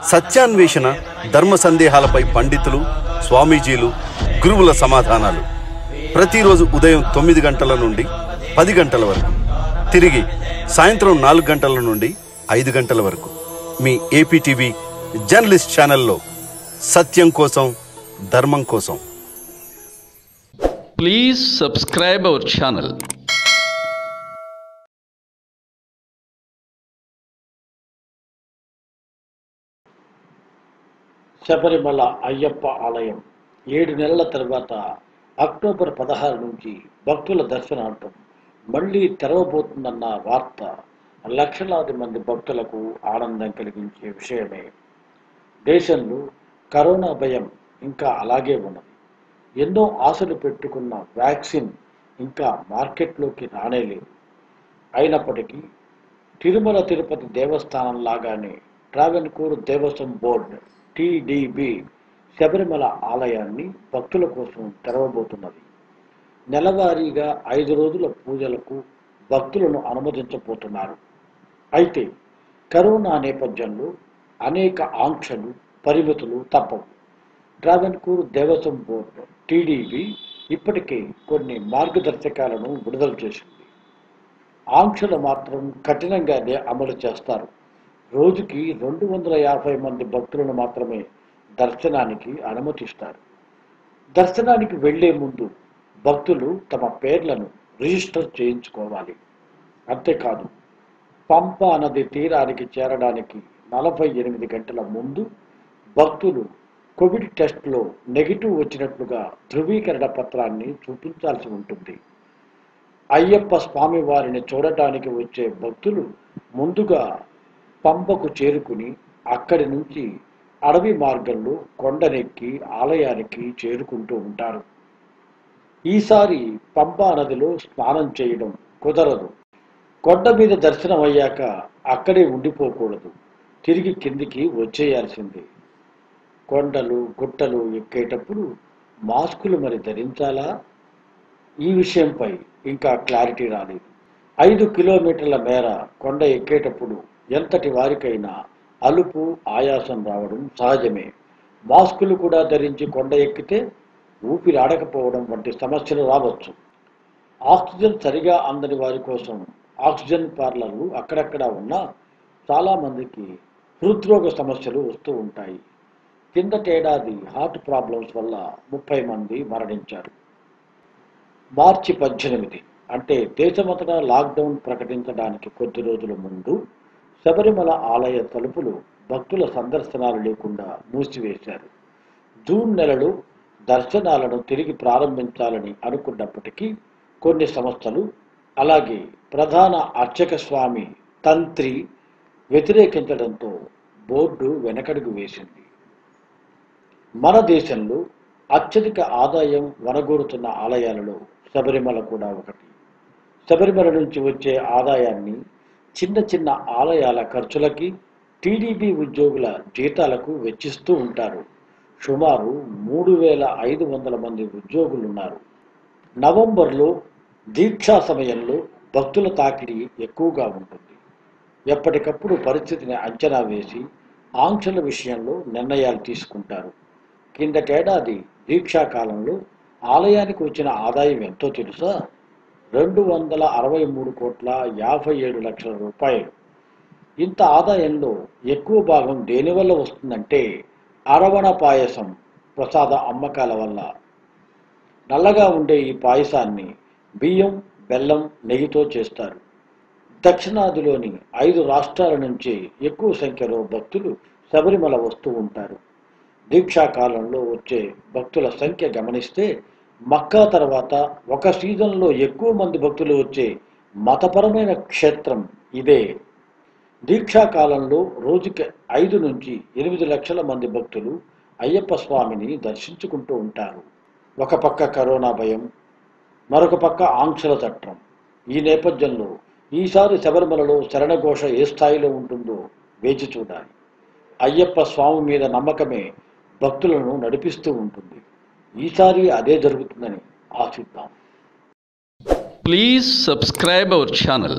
సత్యాన్వేషణ, ధర్మ సందేహాలపై పండితులు, స్వామీజీలు, గురువుల సమాధానాలు ప్రతిరోజు ఉదయం 9 గంటల నుండి 10 గంటల వరకు, తిరిగి సాయంత్రం 4 గంటల నుండి 5 గంటల వరకు మీ ఏపీటీవీ జర్నలిస్ట్ ఛానల్లో సత్యం కోసం, ధర్మం కోసం. Please subscribe our channel. Sabarimala Ayyappa ఆలయం 7 నెలల తర్వాత అక్టోబర్ 16 నుంచి భక్తుల దర్శనార్థం మళ్లీ తెరవబోతుందన్న వార్త లక్షలాది మంది భక్తులకు ఆనందం కలిగించే విషయమే. దేశంలో కరోనా భయం ఇంకా అలాగే ఉన్నది. ఎన్నో ఆశలు పెట్టుకున్న వ్యాక్సిన్ ఇంకా మార్కెట్లోకి రానేలేదు. అయినప్పటికీ తిరుమల తిరుపతి దేవస్థానం లాగానే ట్రావెన్కోర్ దేవస్వం బోర్డు టీడీబీ శబరిమల ఆలయాన్ని భక్తుల కోసం తెరవబోతున్నది. నెలవారీగా 5 రోజుల పూజలకు భక్తులను అనుమతించబోతున్నారు. అయితే కరోనా నేపథ్యంలో అనేక ఆంక్షలు, పరిమితులు తప్పవు. ట్రావెన్కోర్ దేవస్వం బోర్డు టీడీబీ ఇప్పటికే కొన్ని మార్గదర్శకాలను విడుదల చేసింది. ఆంక్షలు మాత్రం కఠినంగానే అమలు చేస్తారు. రోజుకి 250 మంది భక్తులను మాత్రమే దర్శనానికి అనుమతిస్తారు. దర్శనానికి వెళ్లే ముందు భక్తులు తమ పేర్లను రిజిస్టర్ చేయించుకోవాలి. అంతేకాదు, పంపా నది తీరానికి చేరడానికి 48 గంటల ముందు భక్తులు కోవిడ్ టెస్ట్లో నెగిటివ్ వచ్చినట్లుగా ధృవీకరణ పత్రాన్ని చూపించాల్సి ఉంటుంది. అయ్యప్ప స్వామి వారిని చూడటానికి వచ్చే భక్తులు ముందుగా పంపకు చేరుకుని అక్కడి నుంచి అడవి మార్గంలో కొండనెక్కి ఆలయానికి చేరుకుంటూ ఉంటారు. ఈసారి పంపా నదిలో స్నానం చేయడం కుదరదు. కొండ మీద దర్శనం అయ్యాక అక్కడే ఉండిపోకూడదు, తిరిగి కిందికి వచ్చేయాల్సిందే. కొండలు, గుట్టలు ఎక్కేటప్పుడు మాస్కులు మరి ధరించాలా? ఈ విషయంపై ఇంకా క్లారిటీ రాలేదు. 5 కిలోమీటర్ల మేర కొండ ఎక్కేటప్పుడు ఎంతటి వారికైనా అలుపు, ఆయాసం రావడం సహజమే. మాస్కులు కూడా ధరించి కొండ ఎక్కితే ఊపిరాడకపోవడం వంటి సమస్యలు రావచ్చు. ఆక్సిజన్ సరిగా అందని వారి కోసం ఆక్సిజన్ పార్లర్లు అక్కడక్కడ ఉన్నా చాలామందికి హృద్రోగ సమస్యలు వస్తూ ఉంటాయి. కిందటేడాది హార్ట్ ప్రాబ్లమ్స్ వల్ల 30 మంది మరణించారు. మార్చి 18 అంటే దేశమంతటా లాక్డౌన్ ప్రకటించడానికి కొద్ది రోజుల ముందు శబరిమల ఆలయ తలుపులు భక్తుల సందర్శనాలు లేకుండా మూసివేశారు. జూన్ నెలలో దర్శనాలను తిరిగి ప్రారంభించాలని అనుకున్నప్పటికీ కొన్ని సంస్థలు, అలాగే ప్రధాన అర్చక స్వామి తంత్రి వ్యతిరేకించడంతో బోర్డు వెనకడుగు వేసింది. మన దేశంలో అత్యధిక ఆదాయం వనగూరుతున్న ఆలయాలలో శబరిమల కూడా ఒకటి. శబరిమల నుంచి వచ్చే ఆదాయాన్ని చిన్న చిన్న ఆలయాల ఖర్చులకి, టీడీబీ ఉద్యోగుల జీతాలకు వెచ్చిస్తూ ఉంటారు. సుమారు 3500 మంది ఉద్యోగులున్నారు. నవంబర్లో దీక్షా సమయంలో భక్తుల తాకిడి ఎక్కువగా ఉంటుంది. ఎప్పటికప్పుడు పరిస్థితిని అంచనా వేసి ఆంక్షల విషయంలో నిర్ణయాలు తీసుకుంటారు. కిందటేడాది దీక్షా కాలంలో ఆలయానికి వచ్చిన ఆదాయం ఎంతో తెలుసా? 263,57,00,000 రూపాయలు. ఇంత ఆదాయంలో ఎక్కువ భాగం దేనివల్ల వస్తుందంటే అరవణ పాయసం ప్రసాద అమ్మకాల వల్ల. నల్లగా ఉండే ఈ పాయసాన్ని బియ్యం, బెల్లం, నెయ్యితో చేస్తారు. దక్షిణాదిలోని 5 రాష్ట్రాల నుంచి ఎక్కువ సంఖ్యలో భక్తులు శబరిమల వస్తూ ఉంటారు. దీక్షా కాలంలో వచ్చే భక్తుల సంఖ్య గమనిస్తే మక్కా తర్వాత ఒక సీజన్లో ఎక్కువ మంది భక్తులు వచ్చే మతపరమైన క్షేత్రం ఇదే. దీక్షా కాలంలో రోజుకి 5 నుంచి 8 లక్షల మంది భక్తులు అయ్యప్ప స్వామిని దర్శించుకుంటూ ఉంటారు. ఒక పక్క కరోనా భయం, మరొక పక్క ఆంక్షల చట్టం. ఈ నేపథ్యంలో ఈసారి శబరిమలలో శరణఘోష ఏ స్థాయిలో ఉంటుందో వేచి చూడాలి. అయ్యప్ప స్వామి మీద నమ్మకమే భక్తులను నడిపిస్తూ ఉంటుంది. ఈసారి అదే జరుగుతుందని ఆశిద్దాం. Please subscribe our channel.